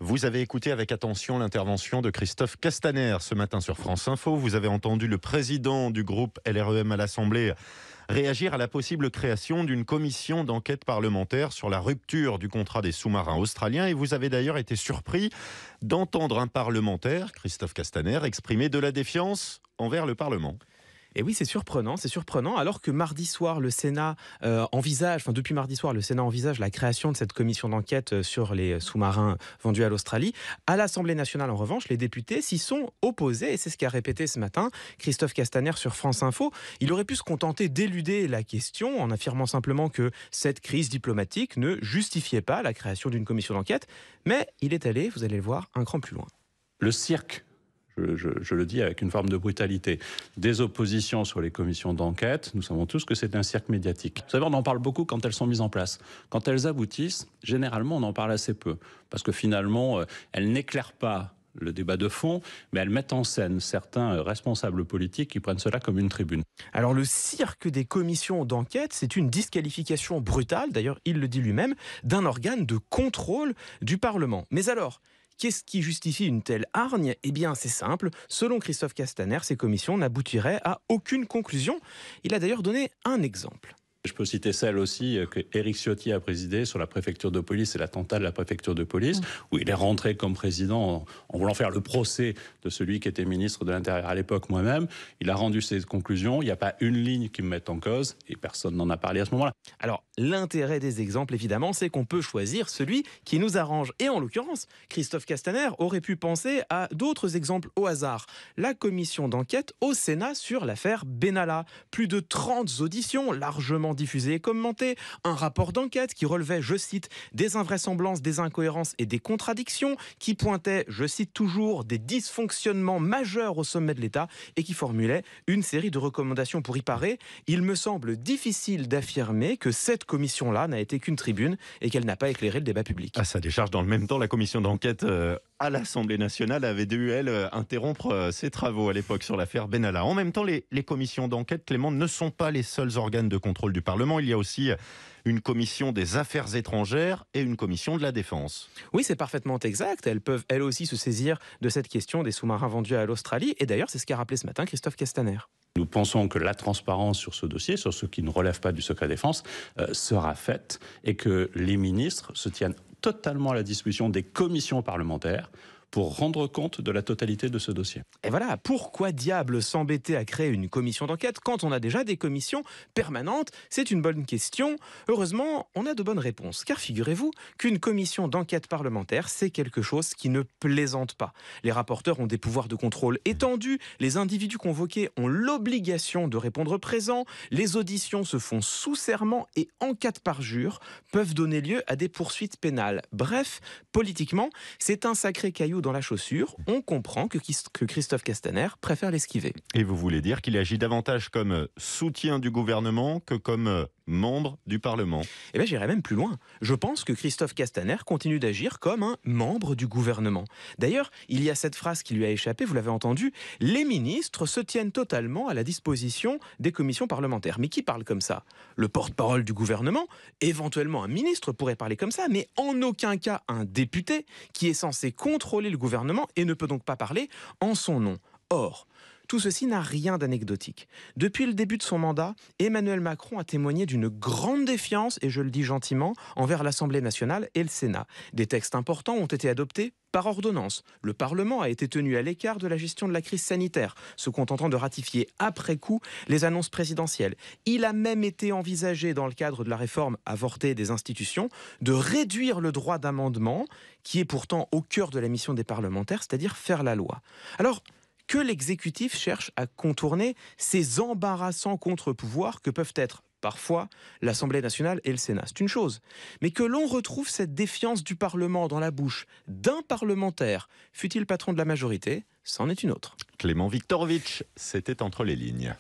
Vous avez écouté avec attention l'intervention de Christophe Castaner ce matin sur France Info. Vous avez entendu le président du groupe LREM à l'Assemblée réagir à la possible création d'une commission d'enquête parlementaire sur la rupture du contrat des sous-marins australiens. Et vous avez d'ailleurs été surpris d'entendre un parlementaire, Christophe Castaner, exprimer de la défiance envers le Parlement. Et oui, c'est surprenant, alors que mardi soir, le Sénat depuis mardi soir, le Sénat envisage la création de cette commission d'enquête sur les sous-marins vendus à l'Australie. À l'Assemblée nationale, en revanche, les députés s'y sont opposés, et c'est ce qu'a répété ce matin Christophe Castaner sur France Info. Il aurait pu se contenter d'éluder la question en affirmant simplement que cette crise diplomatique ne justifiait pas la création d'une commission d'enquête, mais il est allé, vous allez le voir, un cran plus loin. Le cirque, je le dis avec une forme de brutalité, des oppositions sur les commissions d'enquête, nous savons tous que c'est un cirque médiatique. Vous savez, on en parle beaucoup quand elles sont mises en place. Quand elles aboutissent, généralement, on en parle assez peu. Parce que finalement, elles n'éclairent pas le débat de fond, mais elles mettent en scène certains responsables politiques qui prennent cela comme une tribune. Alors le cirque des commissions d'enquête, c'est une disqualification brutale, d'ailleurs il le dit lui-même, d'un organe de contrôle du Parlement. Mais alors, qu'est-ce qui justifie une telle hargne ? Eh bien, c'est simple. Selon Christophe Castaner, ces commissions n'aboutiraient à aucune conclusion. Il a d'ailleurs donné un exemple. Je peux citer celle aussi que Éric Ciotti a présidée sur la préfecture de police et l'attentat de la préfecture de police, où il est rentré comme président en voulant faire le procès de celui qui était ministre de l'Intérieur à l'époque, moi-même. Il a rendu ses conclusions, il n'y a pas une ligne qui me mette en cause, et personne n'en a parlé à ce moment-là. Alors, l'intérêt des exemples, évidemment, c'est qu'on peut choisir celui qui nous arrange. Et en l'occurrence, Christophe Castaner aurait pu penser à d'autres exemples au hasard. La commission d'enquête au Sénat sur l'affaire Benalla. Plus de 30 auditions, largement diffusées et commentées. Un rapport d'enquête qui relevait, je cite, des invraisemblances, des incohérences et des contradictions, qui pointait, je cite toujours, des dysfonctionnements majeurs au sommet de l'État et qui formulait une série de recommandations pour y parer. Il me semble difficile d'affirmer que cette commission-là n'a été qu'une tribune et qu'elle n'a pas éclairé le débat public. À sa décharge, dans le même temps, la commission d'enquête à l'Assemblée nationale avait dû, elle, interrompre ses travaux à l'époque sur l'affaire Benalla. En même temps, les commissions d'enquête, Clément, ne sont pas les seuls organes de contrôle du Parlement. Il y a aussi une commission des affaires étrangères et une commission de la défense. Oui, c'est parfaitement exact. Elles peuvent, elles aussi, se saisir de cette question des sous-marins vendus à l'Australie. Et d'ailleurs, c'est ce qu'a rappelé ce matin Christophe Castaner. Nous pensons que la transparence sur ce dossier, sur ce qui ne relève pas du secret défense, sera faite et que les ministres se tiennent totalement à la disposition des commissions parlementaires pour rendre compte de la totalité de ce dossier. Et voilà, pourquoi diable s'embêter à créer une commission d'enquête quand on a déjà des commissions permanentes ? C'est une bonne question. Heureusement, on a de bonnes réponses. Car figurez-vous qu'une commission d'enquête parlementaire, c'est quelque chose qui ne plaisante pas. Les rapporteurs ont des pouvoirs de contrôle étendus, les individus convoqués ont l'obligation de répondre présent, les auditions se font sous serment et en cas de parjure peuvent donner lieu à des poursuites pénales. Bref, politiquement, c'est un sacré caillou dans la chaussure. On comprend que Christophe Castaner préfère l'esquiver. Et vous voulez dire qu'il agit davantage comme soutien du gouvernement que comme membre du Parlement ? Eh bien, j'irais même plus loin. Je pense que Christophe Castaner continue d'agir comme un membre du gouvernement. D'ailleurs, il y a cette phrase qui lui a échappé, vous l'avez entendu, les ministres se tiennent totalement à la disposition des commissions parlementaires. Mais qui parle comme ça ? Le porte-parole du gouvernement ? Éventuellement un ministre pourrait parler comme ça, mais en aucun cas un député qui est censé contrôler le gouvernement et ne peut donc pas parler en son nom. Or, tout ceci n'a rien d'anecdotique. Depuis le début de son mandat, Emmanuel Macron a témoigné d'une grande défiance, et je le dis gentiment, envers l'Assemblée nationale et le Sénat. Des textes importants ont été adoptés par ordonnance. Le Parlement a été tenu à l'écart de la gestion de la crise sanitaire, se contentant de ratifier après coup les annonces présidentielles. Il a même été envisagé, dans le cadre de la réforme avortée des institutions, de réduire le droit d'amendement, qui est pourtant au cœur de la mission des parlementaires, c'est-à-dire faire la loi. Alors, que l'exécutif cherche à contourner ces embarrassants contre-pouvoirs que peuvent être parfois l'Assemblée nationale et le Sénat. C'est une chose. Mais que l'on retrouve cette défiance du Parlement dans la bouche d'un parlementaire, fût-il patron de la majorité, c'en est une autre. Clément Viktorovitch, c'était Entre les lignes.